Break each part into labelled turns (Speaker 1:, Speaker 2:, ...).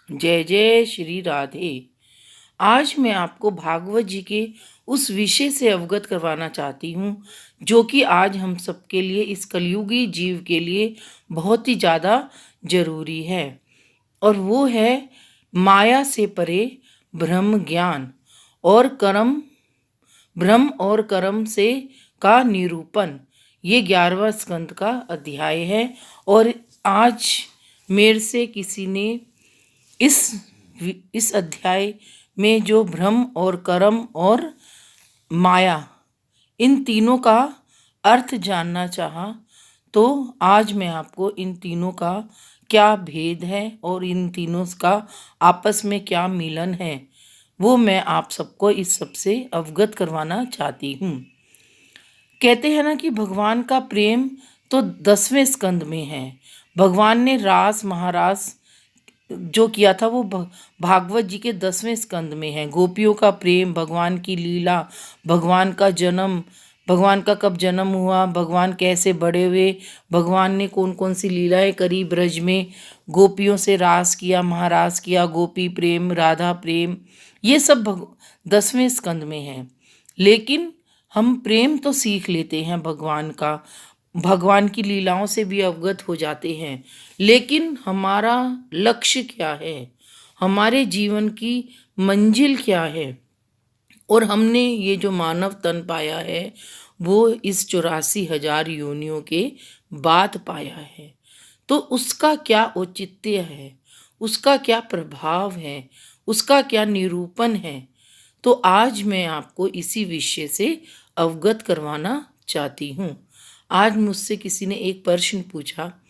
Speaker 1: जय जय श्री राधे। आज मैं आपको भागवत जी के उस विषय से अवगत करवाना चाहती हूँ जो कि आज हम सबके लिए, इस कलयुगी जीव के लिए बहुत ही ज़्यादा जरूरी है। और वो है माया से परे ब्रह्म ज्ञान और कर्म, ब्रह्म और कर्म से का निरूपण। ये 11वां स्कंद का अध्याय है। और आज मेरे से किसी ने इस इस अध्याय में जो भ्रम और कर्म और माया, इन तीनों का अर्थ जानना चाहा, तो आज मैं आपको इन तीनों का क्या भेद है और इन तीनों का आपस में क्या मिलन है, वो मैं आप सबको इस सबसे अवगत करवाना चाहती हूँ। कहते हैं ना कि भगवान का प्रेम तो 10वें स्कंद में है। भगवान ने रास महारास जो किया था वो भागवत जी के 10वें स्कंद में है। गोपियों का प्रेम, भगवान की लीला, भगवान का जन्म, भगवान का कब जन्म हुआ, भगवान कैसे बड़े हुए, भगवान ने कौन कौन सी लीलाएं करी ब्रज में, गोपियों से रास किया, महारास किया, गोपी प्रेम, राधा प्रेम, ये सब 10वें स्कंद में है। लेकिन हम प्रेम तो सीख लेते हैं भगवान का, भगवान की लीलाओं से भी अवगत हो जाते हैं, लेकिन हमारा लक्ष्य क्या है, हमारे जीवन की मंजिल क्या है, और हमने ये जो मानव तन पाया है वो इस 84,000 योनियों के बाद पाया है, तो उसका क्या औचित्य है, उसका क्या प्रभाव है, उसका क्या निरूपण है। तो आज मैं आपको इसी विषय से अवगत करवाना चाहती हूँ। आज मुझसे किसी ने एक प्रश्न पूछा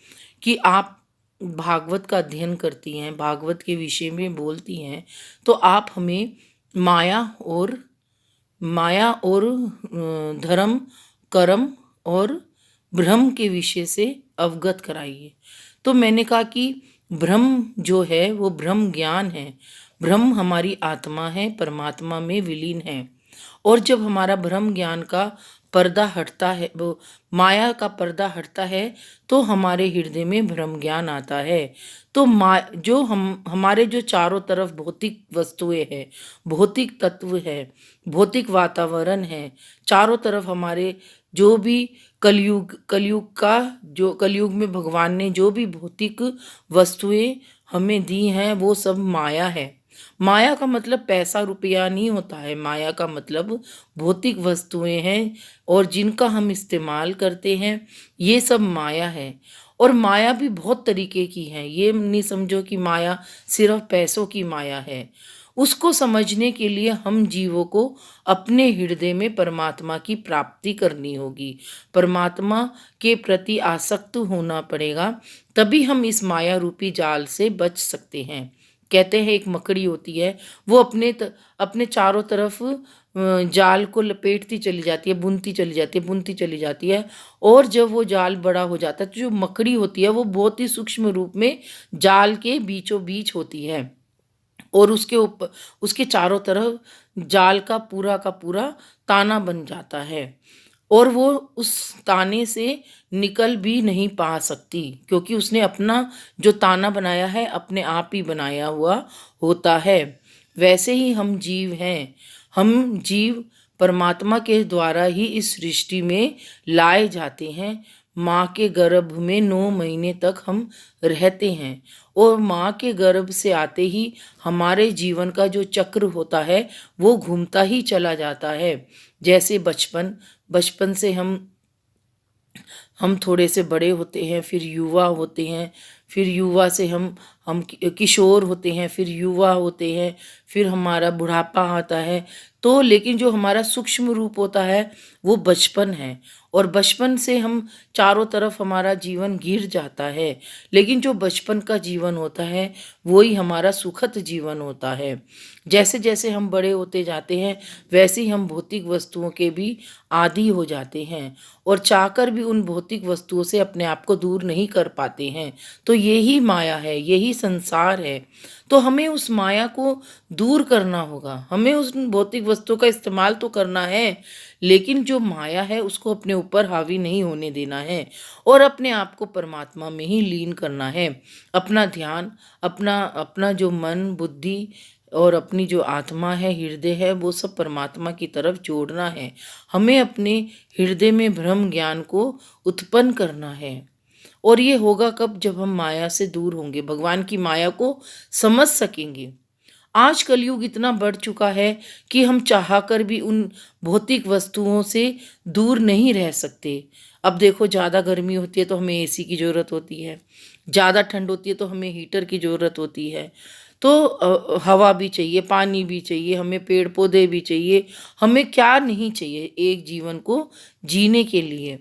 Speaker 1: कि आप भागवत का अध्ययन करती हैं, भागवत के विषय में बोलती हैं, तो आप हमें माया और धर्म, कर्म और ब्रह्म के विषय से अवगत कराइए। तो मैंने कहा कि ब्रह्म जो है वो ब्रह्म ज्ञान है। ब्रह्म हमारी आत्मा है, परमात्मा में विलीन है। और जब हमारा ब्रह्म ज्ञान का पर्दा हटता है, वो माया का पर्दा हटता है, तो हमारे हृदय में ब्रह्म ज्ञान आता है। तो जो हमारे जो चारों तरफ भौतिक वस्तुएं हैं, भौतिक तत्व है, भौतिक वातावरण है, चारों तरफ हमारे जो भी कलयुग में भगवान ने जो भी भौतिक वस्तुएं हमें दी हैं वो सब माया है। माया का मतलब पैसा रुपया नहीं होता है, माया का मतलब भौतिक वस्तुएं हैं और जिनका हम इस्तेमाल करते हैं, ये सब माया है। और माया भी बहुत तरीके की है, ये नहीं समझो कि माया सिर्फ पैसों की माया है। उसको समझने के लिए हम जीवों को अपने हृदय में परमात्मा की प्राप्ति करनी होगी, परमात्मा के प्रति आसक्त होना पड़ेगा, तभी हम इस माया रूपी जाल से बच सकते हैं। कहते हैं एक मकड़ी होती है, वो अपने चारों तरफ जाल को लपेटती चली जाती है, बुनती चली जाती है, बुनती चली जाती है। और जब वो जाल बड़ा हो जाता है तो जो मकड़ी होती है वो बहुत ही सूक्ष्म रूप में जाल के बीचों बीच होती है, और उसके ऊपर, उसके चारों तरफ जाल का पूरा ताना बन जाता है, और वो उस ताने से निकल भी नहीं पा सकती, क्योंकि उसने अपना जो ताना बनाया है अपने आप ही बनाया हुआ होता है। वैसे ही हम जीव हैं, हम जीव परमात्मा के द्वारा ही इस सृष्टि में लाए जाते हैं। माँ के गर्भ में 9 महीने तक हम रहते हैं, और माँ के गर्भ से आते ही हमारे जीवन का जो चक्र होता है वो घूमता ही चला जाता है। जैसे बचपन से हम थोड़े से बड़े होते हैं, फिर युवा होते हैं, फिर युवा से हम किशोर होते हैं, फिर युवा होते हैं, फिर हमारा बुढ़ापा आता है। तो लेकिन जो हमारा सूक्ष्म रूप होता है वो बचपन है, और बचपन से हम चारों तरफ हमारा जीवन गिर जाता है, लेकिन जो बचपन का जीवन होता है वही हमारा सुखद जीवन होता है। जैसे जैसे हम बड़े होते जाते हैं वैसे ही हम भौतिक वस्तुओं के भी आदी हो जाते हैं, और चाहकर भी उन भौतिक वस्तुओं से अपने आप को दूर नहीं कर पाते हैं। तो यही माया है, यही संसार है। तो हमें उस माया को दूर करना होगा। हमें उस भौतिक वस्तु का इस्तेमाल तो करना है, लेकिन जो माया है उसको अपने ऊपर हावी नहीं होने देना है और अपने आप को परमात्मा में ही लीन करना है। अपना ध्यान, अपना अपना जो मन, बुद्धि और अपनी जो आत्मा है, हृदय है, वो सब परमात्मा की तरफ जोड़ना है। हमें अपने हृदय में ब्रह्म ज्ञान को उत्पन्न करना है। और ये होगा कब? जब हम माया से दूर होंगे, भगवान की माया को समझ सकेंगे। आज कलयुग इतना बढ़ चुका है कि हम चाह कर भी उन भौतिक वस्तुओं से दूर नहीं रह सकते। अब देखो, ज़्यादा गर्मी होती है तो हमें एसी की ज़रूरत होती है, ज़्यादा ठंड होती है तो हमें हीटर की ज़रूरत होती है। तो हवा भी चाहिए, पानी भी चाहिए, हमें पेड़ पौधे भी चाहिए। हमें क्या नहीं चाहिए एक जीवन को जीने के लिए?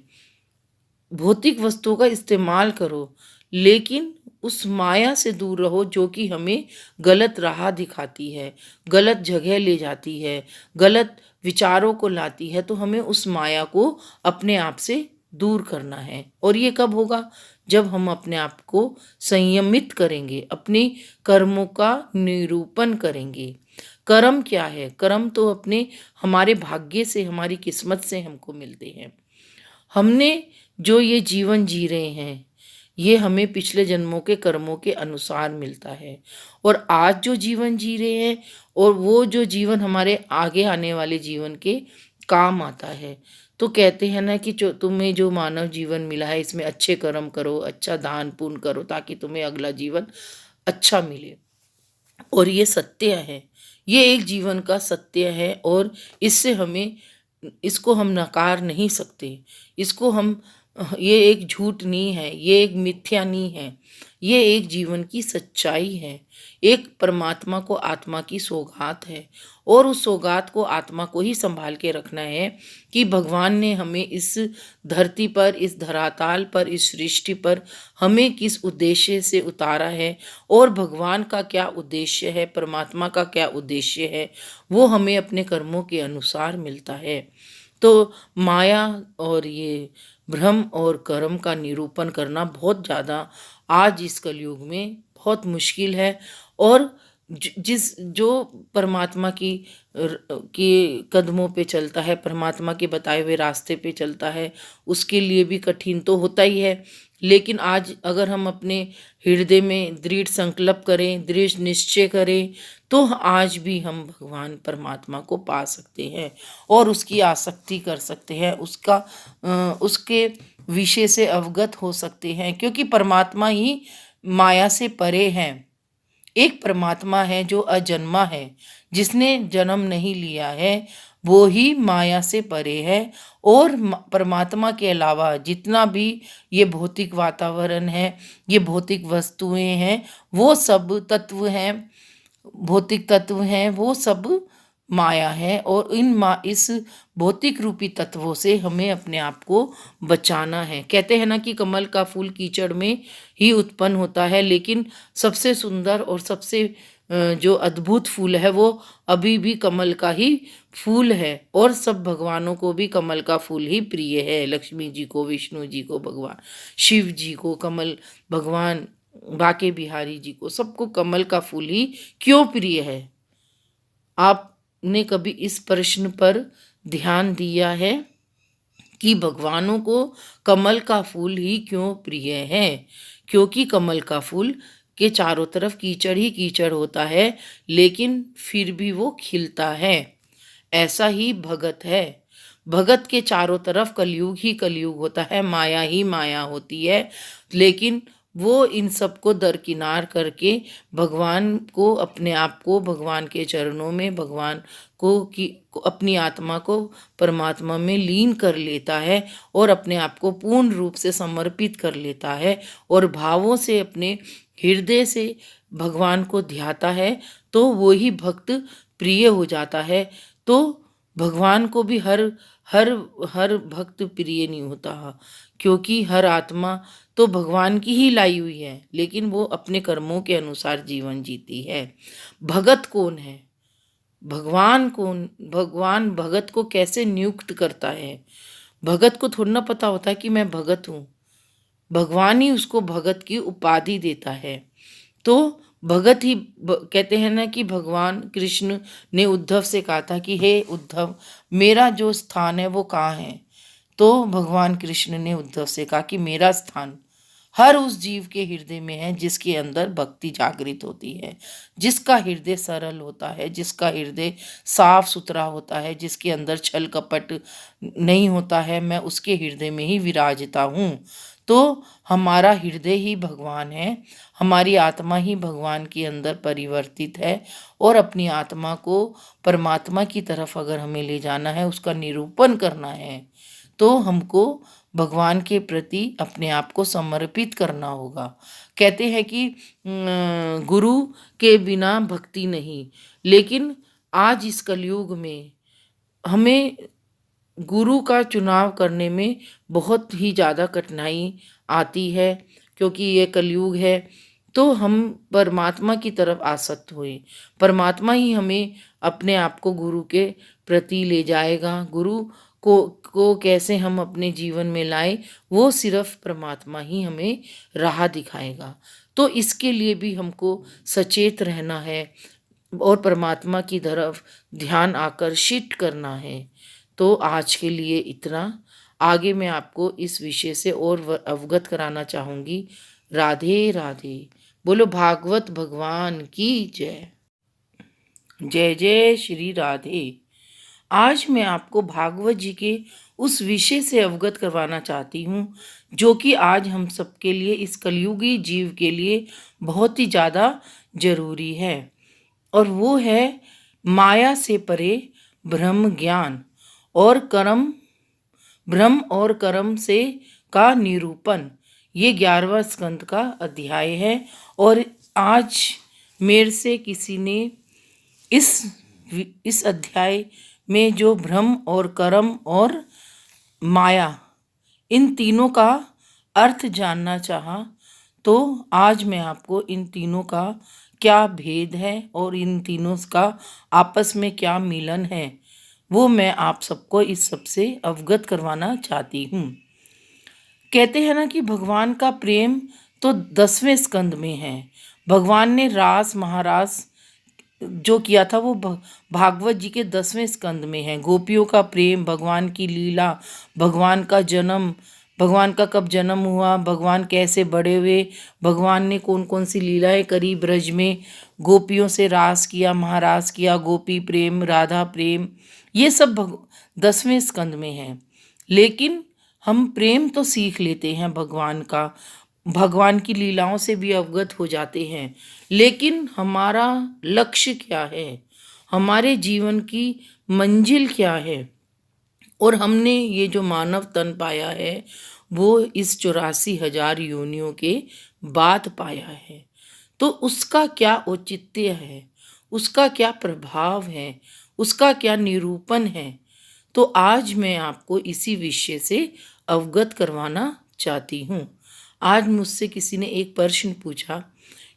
Speaker 1: भौतिक वस्तुओं का इस्तेमाल करो, लेकिन उस माया से दूर रहो जो कि हमें गलत राह दिखाती है, गलत जगह ले जाती है, गलत विचारों को लाती है। तो हमें उस माया को अपने आप से दूर करना है। और ये कब होगा? जब हम अपने आप को संयमित करेंगे, अपने कर्मों का निरूपण करेंगे। कर्म क्या है? कर्म तो अपने हमारे भाग्य से, हमारी किस्मत से हमको मिलते हैं। हमने जो ये जीवन जी रहे हैं, ये हमें पिछले जन्मों के कर्मों के अनुसार मिलता है। और आज जो जीवन जी रहे हैं, और वो जो जीवन हमारे आगे आने वाले जीवन के काम आता है। तो कहते हैं ना कि जो तुम्हें जो मानव जीवन मिला है, इसमें अच्छे कर्म करो, अच्छा दान पुण्य करो, ताकि तुम्हें अगला जीवन अच्छा मिले। और ये सत्य है, ये एक जीवन का सत्य है। और इससे हमें, इसको हम नकार नहीं सकते। इसको हम, ये एक झूठ नहीं है, ये एक मिथ्या नहीं है, ये एक जीवन की सच्चाई है। एक परमात्मा को आत्मा की सौगात है, और उस सौगात को आत्मा को ही संभाल के रखना है कि भगवान ने हमें इस धरती पर, इस धराताल पर, इस सृष्टि पर हमें किस उद्देश्य से उतारा है, और भगवान का क्या उद्देश्य है, परमात्मा का क्या उद्देश्य है, वो हमें अपने कर्मों के अनुसार मिलता है। तो माया और ये भ्रम और कर्म का निरूपण करना बहुत ज़्यादा आज इस कलयुग में बहुत मुश्किल है। और जो परमात्मा की कदमों पे चलता है, परमात्मा के बताए हुए रास्ते पे चलता है, उसके लिए भी कठिन तो होता ही है। लेकिन आज अगर हम अपने हृदय में दृढ़ संकल्प करें, दृढ़ निश्चय करें, तो आज भी हम भगवान परमात्मा को पा सकते हैं और उसकी आसक्ति कर सकते हैं, उसके विषय से अवगत हो सकते हैं। क्योंकि परमात्मा ही माया से परे हैं। एक परमात्मा है जो अजन्मा है, जिसने जन्म नहीं लिया है, वो ही माया से परे है। और परमात्मा के अलावा जितना भी ये भौतिक वातावरण है, ये भौतिक वस्तुएं हैं, वो सब तत्व हैं, भौतिक तत्व हैं, वो सब माया है। और इस भौतिक रूपी तत्वों से हमें अपने आप को बचाना है। कहते हैं ना कि कमल का फूल कीचड़ में ही उत्पन्न होता है, लेकिन सबसे सुंदर और सबसे जो अद्भुत फूल है वो अभी भी कमल का ही फूल है। और सब भगवानों को भी कमल का फूल ही प्रिय है। लक्ष्मी जी को, विष्णु जी को, भगवान शिव जी को कमल, भगवान बाके बिहारी जी को, सबको कमल का फूल ही क्यों प्रिय है? आपने कभी इस प्रश्न पर ध्यान दिया है कि भगवानों को कमल का फूल ही क्यों प्रिय है? क्योंकि कमल का फूल के चारों तरफ कीचड़ ही कीचड़ होता है, लेकिन फिर भी वो खिलता है। ऐसा ही भगत है। भगत के चारों तरफ कलयुग ही कलयुग होता है, माया ही माया होती है, लेकिन वो इन सबको दरकिनार करके भगवान को, अपने आप को भगवान के चरणों में, भगवान को अपनी आत्मा को परमात्मा में लीन कर लेता है और अपने आप को पूर्ण रूप से समर्पित कर लेता है और भावों से, अपने हृदय से भगवान को ध्याता है, तो वो ही भक्त प्रिय हो जाता है। तो भगवान को भी हर हर हर भक्त प्रिय नहीं होता, क्योंकि हर आत्मा तो भगवान की ही लाई हुई है, लेकिन वो अपने कर्मों के अनुसार जीवन जीती है। भगत कौन है? भगवान कौन? भगवान भगत को कैसे नियुक्त करता है? भगत को थोड़ा ना पता होता है कि मैं भगत हूँ। भगवान ही उसको भगत की उपाधि देता है। तो भगत ही कहते हैं ना कि भगवान कृष्ण ने उद्धव से कहा था कि हे उद्धव, मेरा जो स्थान है वो कहाँ है। तो भगवान कृष्ण ने उद्धव से कहा कि मेरा स्थान हर उस जीव के हृदय में है जिसके अंदर भक्ति जागृत होती है, जिसका हृदय सरल होता है, जिसका हृदय साफ सुथरा होता है, जिसके अंदर छल कपट नहीं होता है, मैं उसके हृदय में ही विराजता हूँ। तो हमारा हृदय ही भगवान है, हमारी आत्मा ही भगवान के अंदर परिवर्तित है, और अपनी आत्मा को परमात्मा की तरफ अगर हमें ले जाना है, उसका निरूपण करना है, तो हमको भगवान के प्रति अपने आप को समर्पित करना होगा। कहते हैं कि गुरु के बिना भक्ति नहीं, लेकिन आज इस कलयुग में हमें गुरु का चुनाव करने में बहुत ही ज़्यादा कठिनाई आती है, क्योंकि ये कलयुग है। तो हम परमात्मा की तरफ आसक्त हुए, परमात्मा ही हमें अपने आप को गुरु के प्रति ले जाएगा। गुरु को कैसे हम अपने जीवन में लाए, वो सिर्फ परमात्मा ही हमें राह दिखाएगा। तो इसके लिए भी हमको सचेत रहना है और परमात्मा की तरफ ध्यान आकर्षित करना है। तो आज के लिए इतना। आगे मैं आपको इस विषय से और अवगत कराना चाहूँगी। राधे राधे। बोलो भागवत भगवान की जय। जय जय श्री राधे। आज मैं आपको भागवत जी के उस विषय से अवगत करवाना चाहती हूँ जो कि आज हम सबके लिए, इस कलयुगी जीव के लिए बहुत ही ज़्यादा जरूरी है, और वो है माया से परे ब्रह्म ज्ञान और कर्म, ब्रह्म और कर्म से का निरूपण। ये 11वां स्कंद का अध्याय है। और आज मेरे से किसी ने इस अध्याय में जो ब्रह्म और कर्म और माया, इन तीनों का अर्थ जानना चाहा, तो आज मैं आपको इन तीनों का क्या भेद है और इन तीनों का आपस में क्या मिलन है, वो मैं आप सबको इस सबसे अवगत करवाना चाहती हूँ। कहते हैं ना कि भगवान का प्रेम तो 10वें स्कंद में है। भगवान ने रास महारास जो किया था वो भागवत जी के 10वें स्कंद में है। गोपियों का प्रेम, भगवान की लीला, भगवान का जन्म, भगवान का कब जन्म हुआ, भगवान कैसे बड़े हुए, भगवान ने कौन कौन सी लीलाएं करी ब्रज में, गोपियों से रास किया, महारास किया, गोपी प्रेम, राधा प्रेम, ये सब 10वें स्कंद में है। लेकिन हम प्रेम तो सीख लेते हैं भगवान का, भगवान की लीलाओं से भी अवगत हो जाते हैं, लेकिन हमारा लक्ष्य क्या है, हमारे जीवन की मंजिल क्या है, और हमने ये जो मानव तन पाया है वो इस 84,000 योनियों के बाद पाया है, तो उसका क्या औचित्य है, उसका क्या प्रभाव है, उसका क्या निरूपण है। तो आज मैं आपको इसी विषय से अवगत करवाना चाहती हूँ। आज मुझसे किसी ने एक प्रश्न पूछा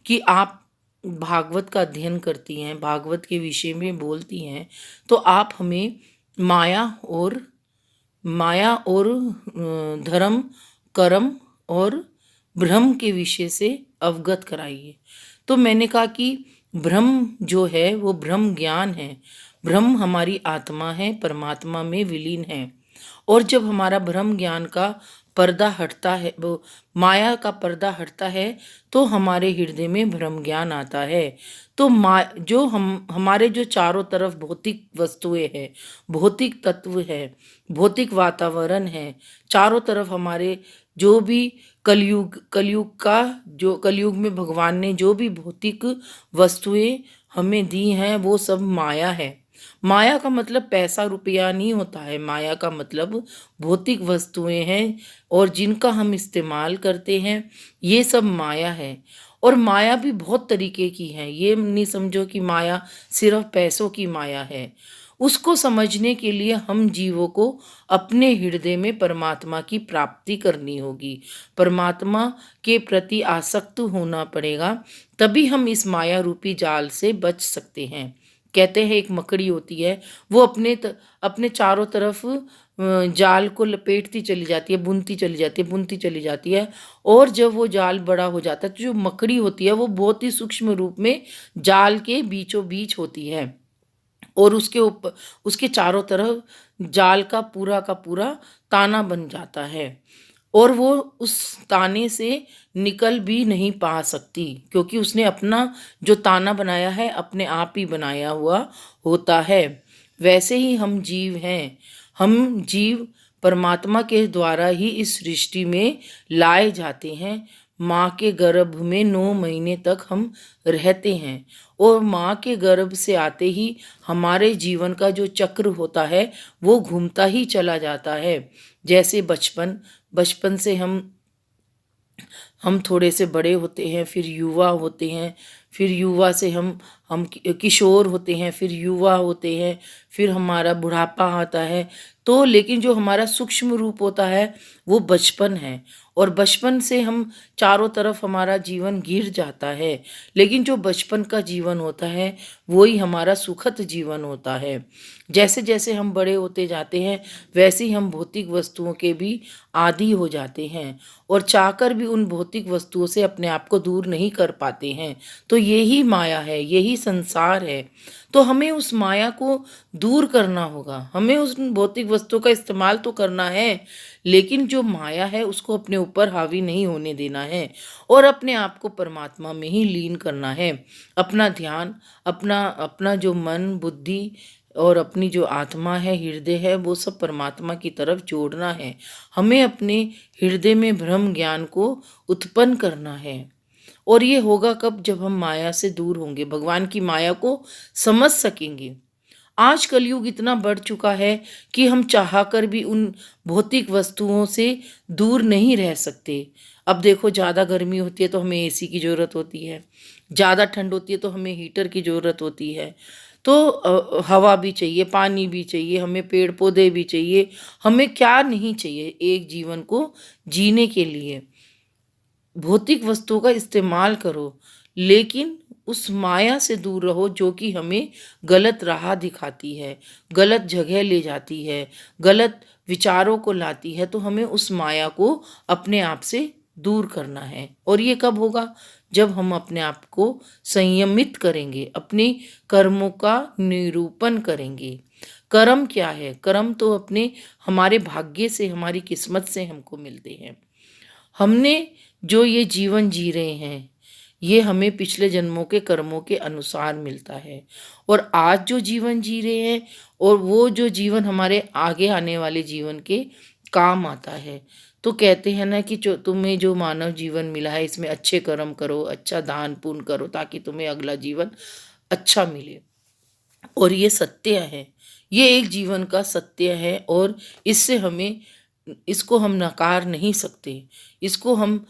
Speaker 1: कि आप भागवत का अध्ययन करती हैं, भागवत के विषय में बोलती हैं, तो आप हमें माया और धर्म, कर्म और ब्रह्म के विषय से अवगत कराइए। तो मैंने कहा कि ब्रह्म जो है वो ब्रह्म ज्ञान है। ब्रह्म हमारी आत्मा है, परमात्मा में विलीन है। और जब हमारा ब्रह्म ज्ञान का पर्दा हटता है, वो माया का पर्दा हटता है, तो हमारे हृदय में ब्रह्म ज्ञान आता है। तो जो हमारे जो चारों तरफ भौतिक वस्तुएं हैं, भौतिक तत्व है, भौतिक वातावरण है, चारों तरफ हमारे जो भी कलयुग में भगवान ने जो भी भौतिक वस्तुएं हमें दी हैं, वो सब माया है। माया का मतलब पैसा रुपया नहीं होता है, माया का मतलब भौतिक वस्तुएं हैं और जिनका हम इस्तेमाल करते हैं, ये सब माया है। और माया भी बहुत तरीके की है, ये नहीं समझो कि माया सिर्फ पैसों की माया है। उसको समझने के लिए हम जीवों को अपने हृदय में परमात्मा की प्राप्ति करनी होगी, परमात्मा के प्रति आसक्त होना पड़ेगा, तभी हम इस माया रूपी जाल से बच सकते हैं। कहते हैं एक मकड़ी होती है, वो अपने चारों तरफ जाल को लपेटती चली जाती है, बुनती चली जाती है, बुनती चली जाती है। और जब वो जाल बड़ा हो जाता है तो जो मकड़ी होती है वो बहुत ही सूक्ष्म रूप में जाल के बीचों बीच होती है, और उसके ऊपर, उसके चारों तरफ जाल का पूरा ताना बन जाता है, और वो उस ताने से निकल भी नहीं पा सकती, क्योंकि उसने अपना जो ताना बनाया है अपने आप ही बनाया हुआ होता है। वैसे ही हम जीव हैं। हम जीव परमात्मा के द्वारा ही इस सृष्टि में लाए जाते हैं। माँ के गर्भ में 9 महीने तक हम रहते हैं, और माँ के गर्भ से आते ही हमारे जीवन का जो चक्र होता है वो घूमता ही चला जाता है। जैसे बचपन, बचपन से हम थोड़े से बड़े होते हैं, फिर युवा होते हैं, फिर युवा से हम किशोर होते हैं, फिर युवा होते हैं, फिर हमारा बुढ़ापा आता है। तो लेकिन जो हमारा सूक्ष्म रूप होता है वो बचपन है, और बचपन से हम चारों तरफ हमारा जीवन घिर जाता है। लेकिन जो बचपन का जीवन होता है वही हमारा सुखद जीवन होता है। जैसे जैसे हम बड़े होते जाते हैं वैसे ही हम भौतिक वस्तुओं के भी आदी हो जाते हैं, और चाहकर भी उन भौतिक वस्तुओं से अपने आप को दूर नहीं कर पाते हैं। तो यही माया है, यही संसार है। तो हमें उस माया को दूर करना होगा। हमें उस भौतिक वस्तु का इस्तेमाल तो करना है, लेकिन जो माया है उसको अपने ऊपर हावी नहीं होने देना है, और अपने आप को परमात्मा में ही लीन करना है। अपना ध्यान, अपना अपना जो मन, बुद्धि और अपनी जो आत्मा है, हृदय है, वो सब परमात्मा की तरफ जोड़ना है। हमें अपने हृदय में ब्रह्म ज्ञान को उत्पन्न करना है। और ये होगा कब? जब हम माया से दूर होंगे, भगवान की माया को समझ सकेंगे। आज कलयुग इतना बढ़ चुका है कि हम चाह कर भी उन भौतिक वस्तुओं से दूर नहीं रह सकते। अब देखो, ज़्यादा गर्मी होती है तो हमें एसी की ज़रूरत होती है, ज़्यादा ठंड होती है तो हमें हीटर की ज़रूरत होती है। तो हवा भी चाहिए, पानी भी चाहिए, हमें पेड़ पौधे भी चाहिए। हमें क्या नहीं चाहिए एक जीवन को जीने के लिए? भौतिक वस्तुओं का इस्तेमाल करो, लेकिन उस माया से दूर रहो जो कि हमें गलत राह दिखाती है, गलत जगह ले जाती है, गलत विचारों को लाती है। तो हमें उस माया को अपने आप से दूर करना है। और ये कब होगा? जब हम अपने आप को संयमित करेंगे, अपने कर्मों का निरूपण करेंगे। कर्म क्या है? कर्म तो अपने हमारे भाग्य से, हमारी किस्मत से हमको मिलते हैं। हमने जो ये जीवन जी रहे हैं ये हमें पिछले जन्मों के कर्मों के अनुसार मिलता है, और आज जो जीवन जी रहे हैं और वो जो जीवन हमारे आगे आने वाले जीवन के काम आता है। तो कहते हैं ना कि जो तुम्हें जो मानव जीवन मिला है इसमें अच्छे कर्म करो, अच्छा दान पुण्य करो, ताकि तुम्हें अगला जीवन अच्छा मिले। और ये सत्य है, ये एक जीवन का सत्य है, और इससे हमें, इसको हम नकार नहीं सकते। इसको हम,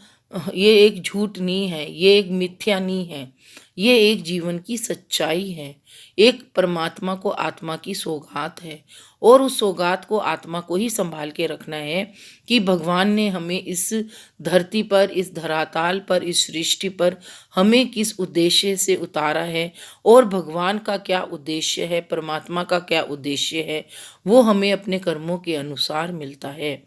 Speaker 1: ये एक झूठ नहीं है, ये एक मिथ्या नहीं है, ये एक जीवन की सच्चाई है। एक परमात्मा को आत्मा की सौगात है, और उस सौगात को आत्मा को ही संभाल के रखना है कि भगवान ने हमें इस धरती पर, इस धराताल पर, इस सृष्टि पर हमें किस उद्देश्य से उतारा है, और भगवान का क्या उद्देश्य है, परमात्मा का क्या उद्देश्य है, वो हमें अपने कर्मों के अनुसार मिलता है।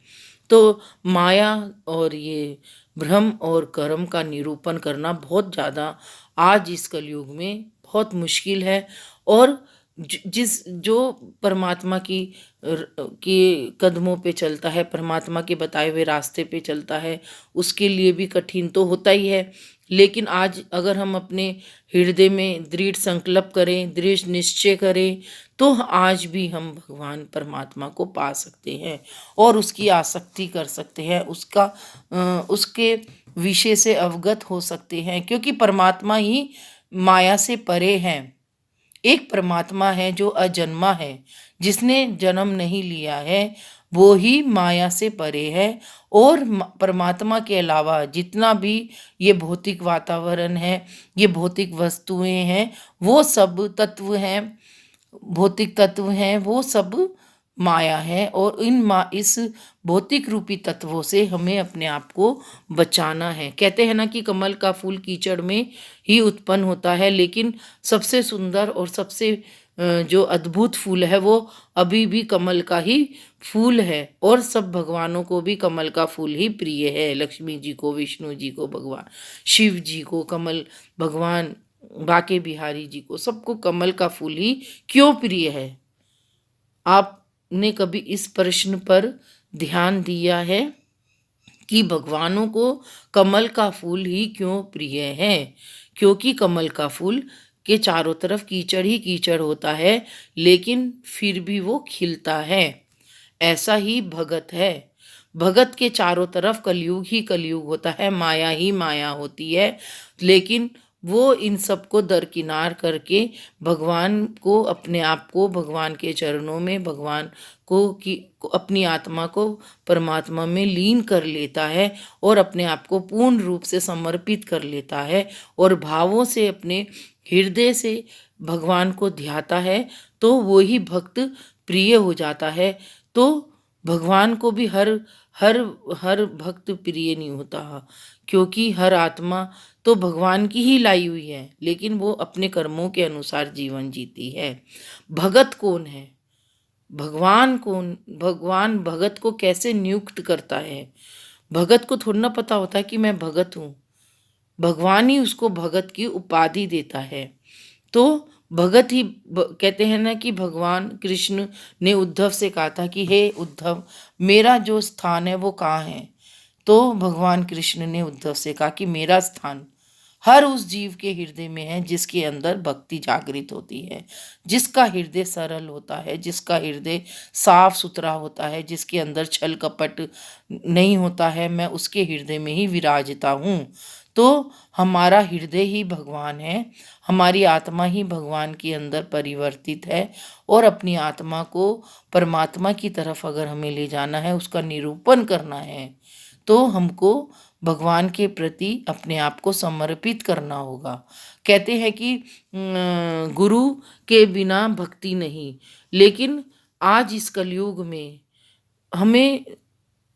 Speaker 1: तो माया और ये भ्रम और कर्म का निरूपण करना बहुत ज़्यादा आज इस कलयुग में बहुत मुश्किल है। और जो परमात्मा के कदमों पे चलता है, परमात्मा के बताए हुए रास्ते पे चलता है, उसके लिए भी कठिन तो होता ही है। लेकिन आज अगर हम अपने हृदय में दृढ़ संकल्प करें, दृढ़ निश्चय करें, तो आज भी हम भगवान परमात्मा को पा सकते हैं और उसकी आसक्ति कर सकते हैं, उसके विषय से अवगत हो सकते हैं, क्योंकि परमात्मा ही माया से परे हैं। एक परमात्मा है जो अजन्मा है, जिसने जन्म नहीं लिया है, वो ही माया से परे है। और परमात्मा के अलावा जितना भी ये भौतिक वातावरण है, ये भौतिक वस्तुएं हैं, वो सब तत्व हैं, भौतिक तत्व हैं, वो सब माया है। और इस भौतिक रूपी तत्वों से हमें अपने आप को बचाना है। कहते हैं ना कि कमल का फूल कीचड़ में ही उत्पन्न होता है, लेकिन सबसे सुंदर और सबसे जो अद्भुत फूल है वो अभी भी कमल का ही फूल है, और सब भगवानों को भी कमल का फूल ही प्रिय है। लक्ष्मी जी को, विष्णु जी को, भगवान शिव जी को कमल, भगवान बाके बिहारी जी को, सबको कमल का फूल ही क्यों प्रिय है? आपने कभी इस प्रश्न पर ध्यान दिया है कि भगवानों को कमल का फूल ही क्यों प्रिय है? क्योंकि कमल का फूल के चारों तरफ कीचड़ ही कीचड़ होता है, लेकिन फिर भी वो खिलता है। ऐसा ही भगत है। भगत के चारों तरफ कलयुग ही कलयुग होता है, माया ही माया होती है, लेकिन वो इन सबको दरकिनार करके भगवान को, अपने आप को भगवान के चरणों में, भगवान को अपनी आत्मा को परमात्मा में लीन कर लेता है और अपने आप को पूर्ण रूप से समर्पित कर लेता है और भावों से अपने हृदय से भगवान को ध्याता है, तो वो ही भक्त प्रिय हो जाता है। तो भगवान को भी हर हर हर भक्त प्रिय नहीं होता, क्योंकि हर आत्मा तो भगवान की ही लाई हुई है, लेकिन वो अपने कर्मों के अनुसार जीवन जीती है। भगत कौन है? भगवान कौन? भगवान भगत को कैसे नियुक्त करता है? भगत को थोड़ा ना पता होता है कि मैं भगत हूँ। भगवान ही उसको भगत की उपाधि देता है। तो भगत ही कहते हैं ना कि भगवान कृष्ण ने उद्धव से कहा था कि हे उद्धव, मेरा जो स्थान है वो कहाँ है? तो भगवान कृष्ण ने उद्धव से कहा कि मेरा स्थान हर उस जीव के हृदय में है जिसके अंदर भक्ति जागृत होती है, जिसका हृदय सरल होता है, जिसका हृदय साफ सुथरा होता है, जिसके अंदर छल कपट नहीं होता है, मैं उसके हृदय में ही विराजता हूँ। तो हमारा हृदय ही भगवान है, हमारी आत्मा ही भगवान के अंदर परिवर्तित है, और अपनी आत्मा को परमात्मा की तरफ अगर हमें ले जाना है, उसका निरूपण करना है, तो हमको भगवान के प्रति अपने आप को समर्पित करना होगा। कहते हैं कि गुरु के बिना भक्ति नहीं, लेकिन आज इस कलयुग में हमें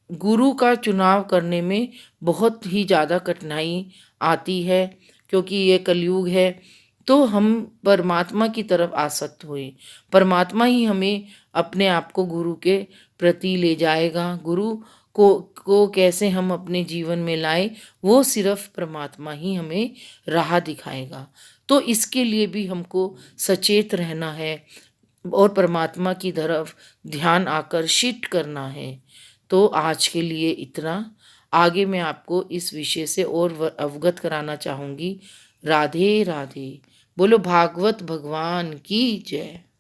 Speaker 1: गुरु का चुनाव करने में बहुत ही ज़्यादा कठिनाई आती है, क्योंकि ये कलयुग है। तो हम परमात्मा की तरफ आसक्त हुए, परमात्मा ही हमें अपने आप को गुरु के प्रति ले जाएगा। गुरु को कैसे हम अपने जीवन में लाए, वो सिर्फ परमात्मा ही हमें राह दिखाएगा। तो इसके लिए भी हमको सचेत रहना है और परमात्मा की तरफ ध्यान आकर्षित करना है। तो आज के लिए इतना। आगे मैं आपको इस विषय से और अवगत कराना चाहूँगी। राधे राधे। बोलो भागवत भगवान की जय।